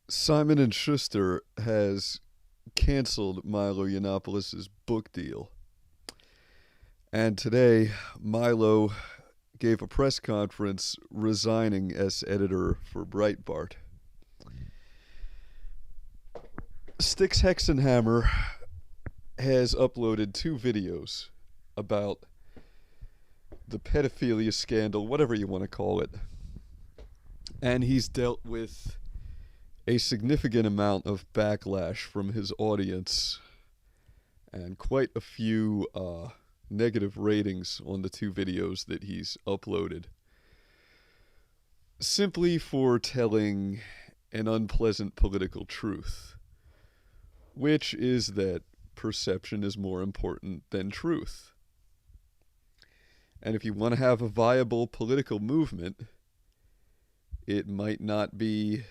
Simon and Schuster has canceled Milo Yiannopoulos' book deal. And today, Milo gave a press conference resigning as editor for Breitbart. Styx Hexenhammer has uploaded two videos about the pedophilia scandal, whatever you want to call it. And he's dealt with a significant amount of backlash from his audience and quite a few negative ratings on the two videos that he's uploaded, simply for telling an unpleasant political truth, which is that perception is more important than truth. And if you want to have a viable political movement, it might not be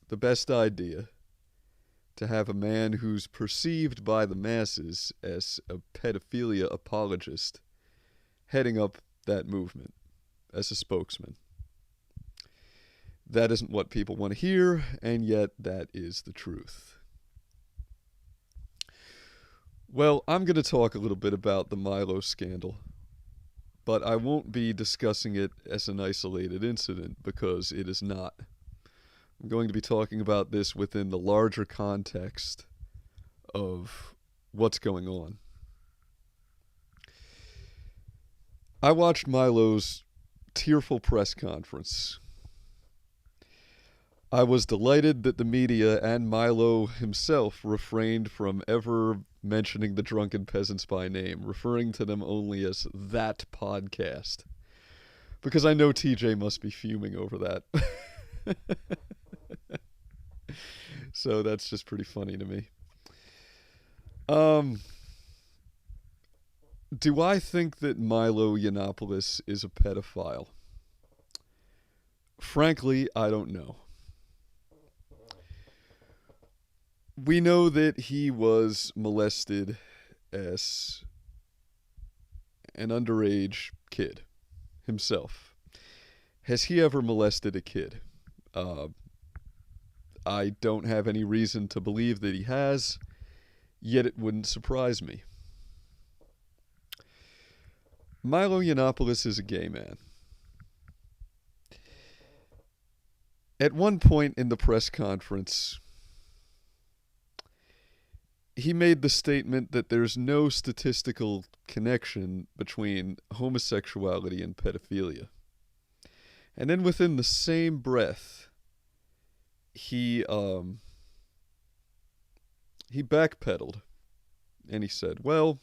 the best idea to have a man who's perceived by the masses as a pedophilia apologist heading up that movement as a spokesman. That isn't what people want to hear, and yet that is the truth. Well, I'm going to talk a little bit about the Milo scandal, but I won't be discussing it as an isolated incident because it is not. I'm going to be talking about this within the larger context of what's going on. I watched Milo's tearful press conference. I was delighted that the media and Milo himself refrained from ever mentioning the drunken peasants by name, referring to them only as that podcast. Because I know TJ must be fuming over that. So that's just pretty funny to me. Do I think that Milo Yiannopoulos is a pedophile? Frankly, I don't know. We know that he was molested as an underage kid himself. Has he ever molested a kid? I don't have any reason to believe that he has, yet it wouldn't surprise me. Milo Yiannopoulos is a gay man. At one point in the press conference, he made the statement that there's no statistical connection between homosexuality and pedophilia. And then within the same breath, he backpedaled and he said, well,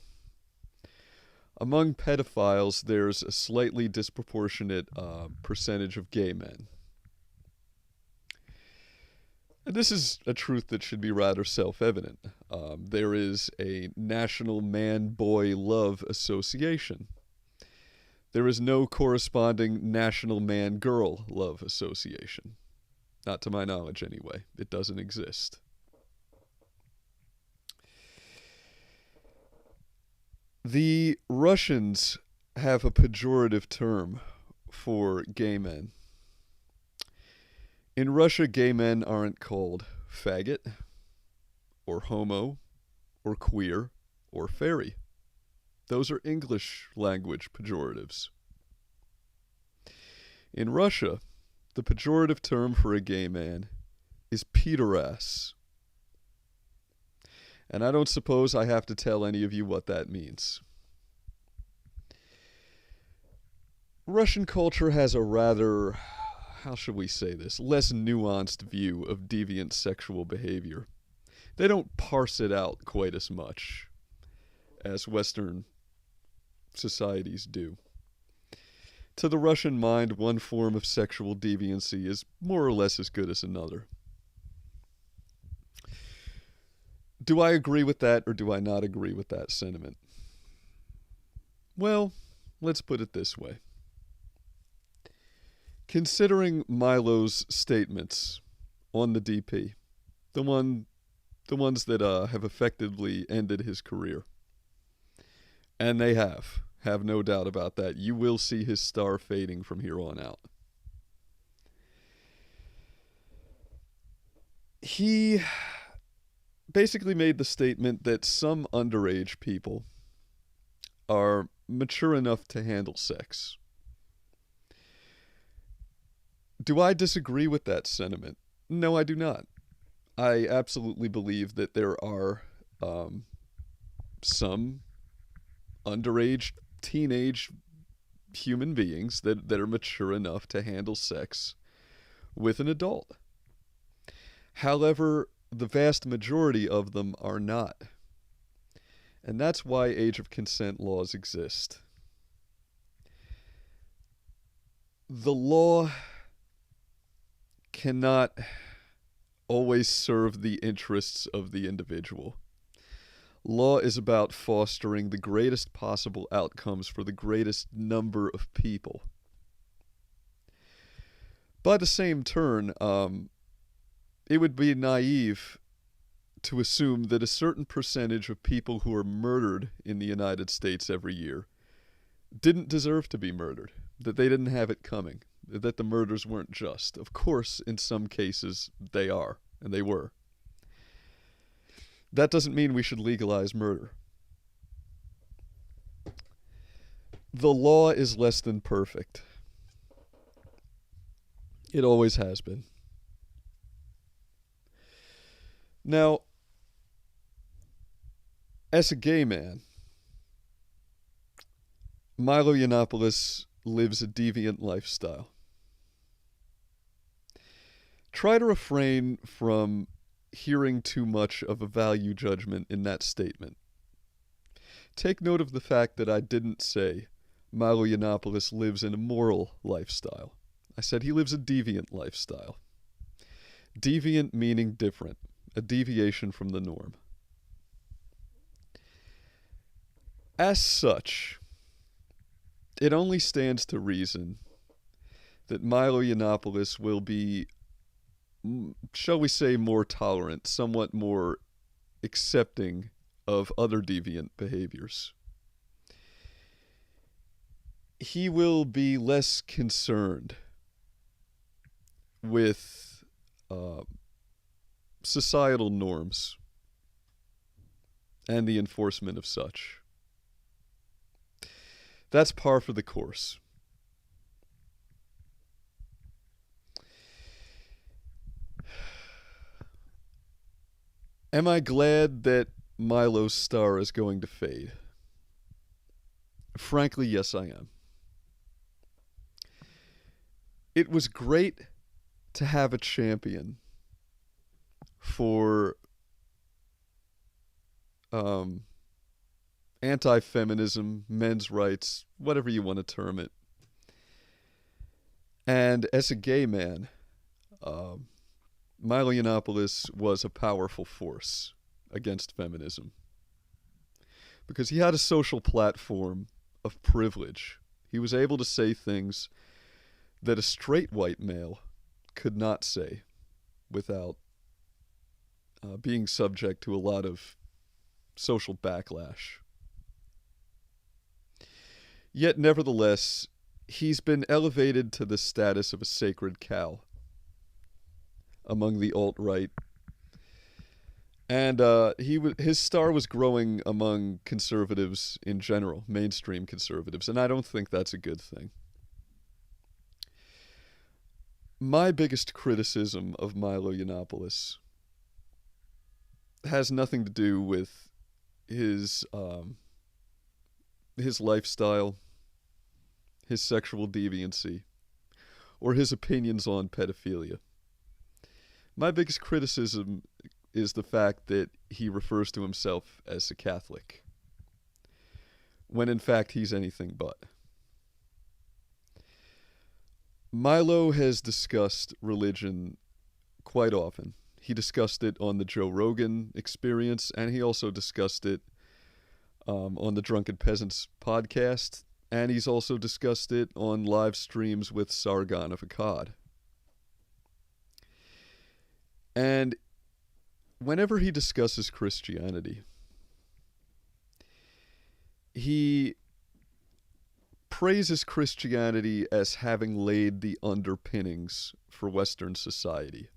among pedophiles, there's a slightly disproportionate percentage of gay men. And this is a truth that should be rather self-evident. There is a National Man-Boy Love Association. There is no corresponding National Man-Girl Love Association. Not to my knowledge, anyway. It doesn't exist. The Russians have a pejorative term for gay men. In Russia, gay men aren't called faggot, or homo, or queer, or fairy. Those are English language pejoratives. In Russia, the pejorative term for a gay man is pederast. And I don't suppose I have to tell any of you what that means. Russian culture has a rather, how should we say this, less nuanced view of deviant sexual behavior. They don't parse it out quite as much as Western societies do. To the Russian mind, one form of sexual deviancy is more or less as good as another. Do I agree with that or do I not agree with that sentiment? Well, let's put it this way. Considering Milo's statements on the DP, the ones that have effectively ended his career, and they have no doubt about that. You will see his star fading from here on out. He basically made the statement that some underage people are mature enough to handle sex. Do I disagree with that sentiment? No, I do not. I absolutely believe that there are some underage teenage human beings that are mature enough to handle sex with an adult. However, the vast majority of them are not. And that's why age of consent laws exist. The law cannot always serve the interests of the individual. Law is about fostering the greatest possible outcomes for the greatest number of people. By the same turn, it would be naive to assume that a certain percentage of people who are murdered in the United States every year didn't deserve to be murdered, that they didn't have it coming, that the murders weren't just. Of course, in some cases, they are, and they were. That doesn't mean we should legalize murder. The law is less than perfect. It always has been. Now, as a gay man, Milo Yiannopoulos lives a deviant lifestyle. Try to refrain from hearing too much of a value judgment in that statement. Take note of the fact that I didn't say Milo Yiannopoulos lives an immoral lifestyle. I said he lives a deviant lifestyle. Deviant meaning different, a deviation from the norm. As such, it only stands to reason that Milo Yiannopoulos will be, shall we say, more tolerant, somewhat more accepting of other deviant behaviors. He will be less concerned with societal norms and the enforcement of such. That's par for the course. Am I glad that Milo's star is going to fade? Frankly, yes, I am. It was great to have a champion for anti-feminism, men's rights, whatever you want to term it. And as a gay man, Milo Yiannopoulos was a powerful force against feminism because he had a social platform of privilege. He was able to say things that a straight white male could not say without being subject to a lot of social backlash. Yet, nevertheless, he's been elevated to the status of a sacred cow among the alt-right. And his star was growing among conservatives in general, mainstream conservatives, and I don't think that's a good thing. My biggest criticism of Milo Yiannopoulos has nothing to do with his lifestyle, his sexual deviancy, or his opinions on pedophilia. My biggest criticism is the fact that he refers to himself as a Catholic, when in fact he's anything but. Milo has discussed religion quite often. He discussed it on the Joe Rogan Experience, and he also discussed it on the Drunken Peasants podcast, and he's also discussed it on live streams with Sargon of Akkad. And whenever he discusses Christianity, he praises Christianity as having laid the underpinnings for Western society.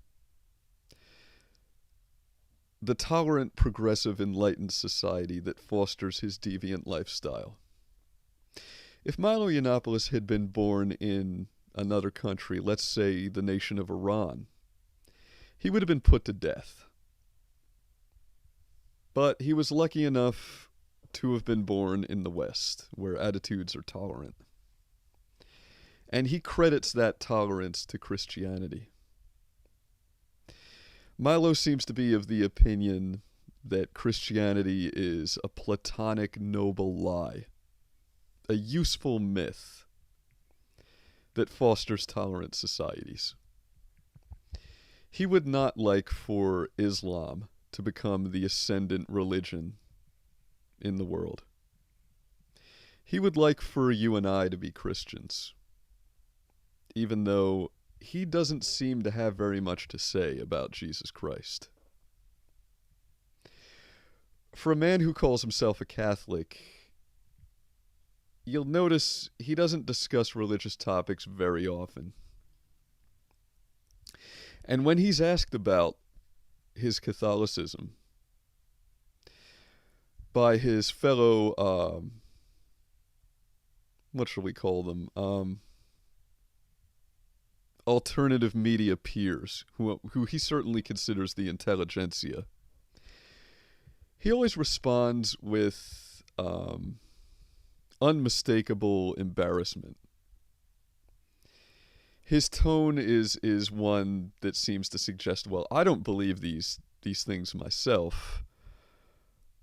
the tolerant, progressive, enlightened society that fosters his deviant lifestyle. If Milo Yiannopoulos had been born in another country, let's say the nation of Iran, he would have been put to death. But he was lucky enough to have been born in the West, where attitudes are tolerant. And he credits that tolerance to Christianity. Milo seems to be of the opinion that Christianity is a platonic noble lie, a useful myth that fosters tolerant societies. He would not like for Islam to become the ascendant religion in the world. He would like for you and I to be Christians, even though he doesn't seem to have very much to say about Jesus Christ. For a man who calls himself a Catholic, you'll notice he doesn't discuss religious topics very often. And when he's asked about his Catholicism by his fellow, what shall we call them, alternative media peers, who he certainly considers the intelligentsia, he always responds with unmistakable embarrassment. His tone is one that seems to suggest, well, I don't believe these things myself,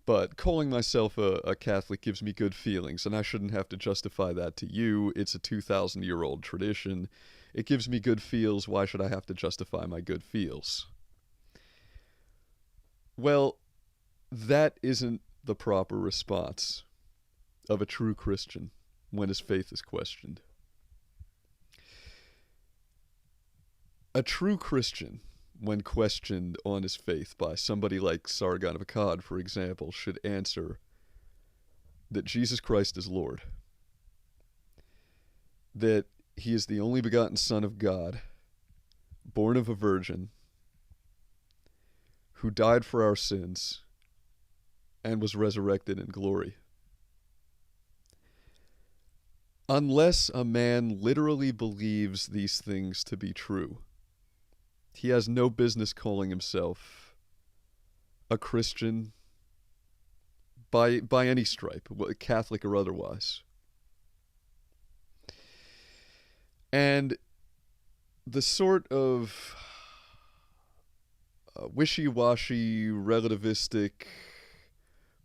but calling myself a Catholic gives me good feelings, and I shouldn't have to justify that to you. It's a 2,000-year-old tradition. It gives me good feels. Why should I have to justify my good feels? Well, that isn't the proper response of a true Christian when his faith is questioned. A true Christian, when questioned on his faith by somebody like Sargon of Akkad, for example, should answer that Jesus Christ is Lord, that he is the only begotten Son of God, born of a virgin, who died for our sins and was resurrected in glory. Unless a man literally believes these things to be true, he has no business calling himself a Christian by any stripe, Catholic or otherwise. And the sort of wishy-washy, relativistic,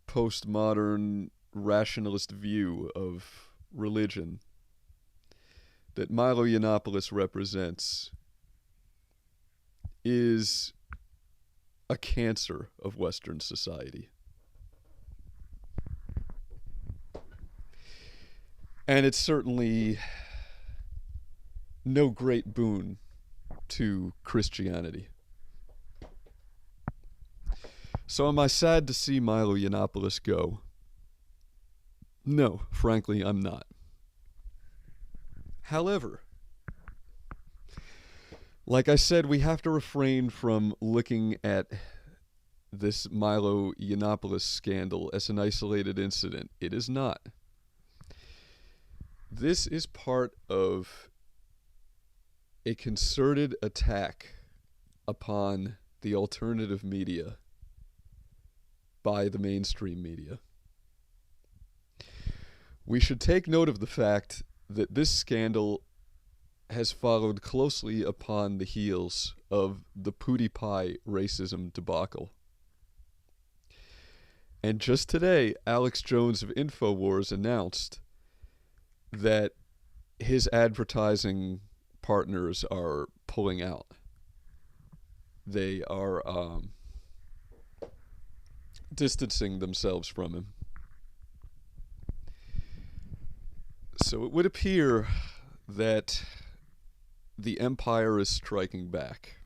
postmodern, rationalist view of religion that Milo Yiannopoulos represents is a cancer of Western society. And it's certainly no great boon to Christianity. So am I sad to see Milo Yiannopoulos go? No, frankly, I'm not. However, like I said, we have to refrain from looking at this Milo Yiannopoulos scandal as an isolated incident. It is not. This is part of a concerted attack upon the alternative media by the mainstream media. We should take note of the fact that this scandal has followed closely upon the heels of the PewDiePie racism debacle. And just today, Alex Jones of InfoWars announced that his advertising partners are pulling out. They are distancing themselves from him. So it would appear that the empire is striking back.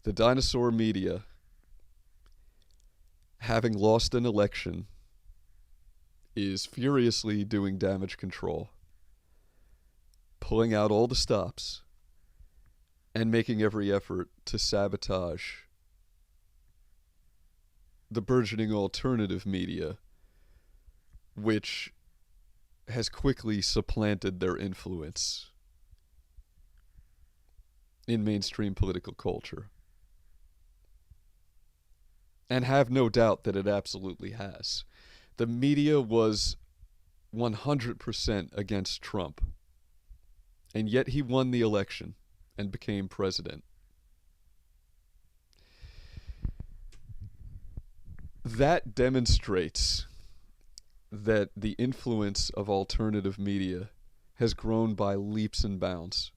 The dinosaur media, having lost an election, is furiously doing damage control, pulling out all the stops, and making every effort to sabotage the burgeoning alternative media, which has quickly supplanted their influence in mainstream political culture. And have no doubt that it absolutely has. The media was 100% against Trump, and yet he won the election and became president. That demonstrates that the influence of alternative media has grown by leaps and bounds,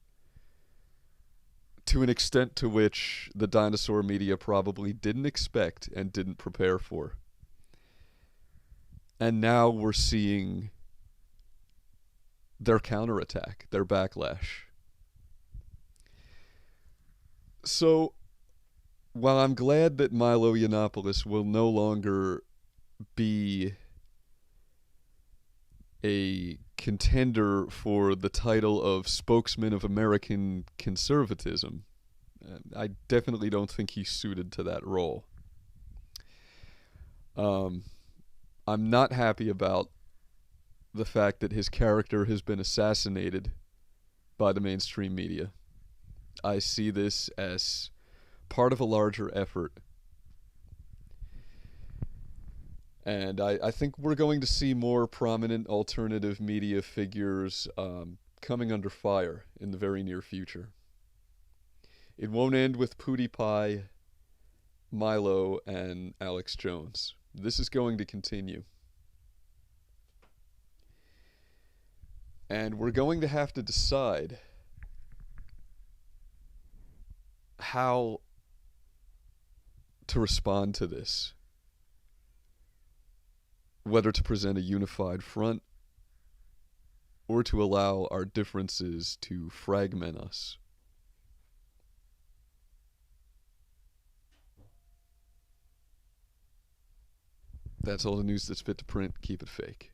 to an extent to which the dinosaur media probably didn't expect and didn't prepare for. And now we're seeing their counterattack, their backlash. So, while I'm glad that Milo Yiannopoulos will no longer be a contender for the title of spokesman of American conservatism, I definitely don't think he's suited to that role. I'm not happy about the fact that his character has been assassinated by the mainstream media. I see this as part of a larger effort. And I think we're going to see more prominent alternative media figures coming under fire in the very near future. It won't end with PewDiePie, Milo, and Alex Jones. This is going to continue. And we're going to have to decide how to respond to this. Whether to present a unified front or to allow our differences to fragment us. That's all the news that's fit to print. Keep it fake.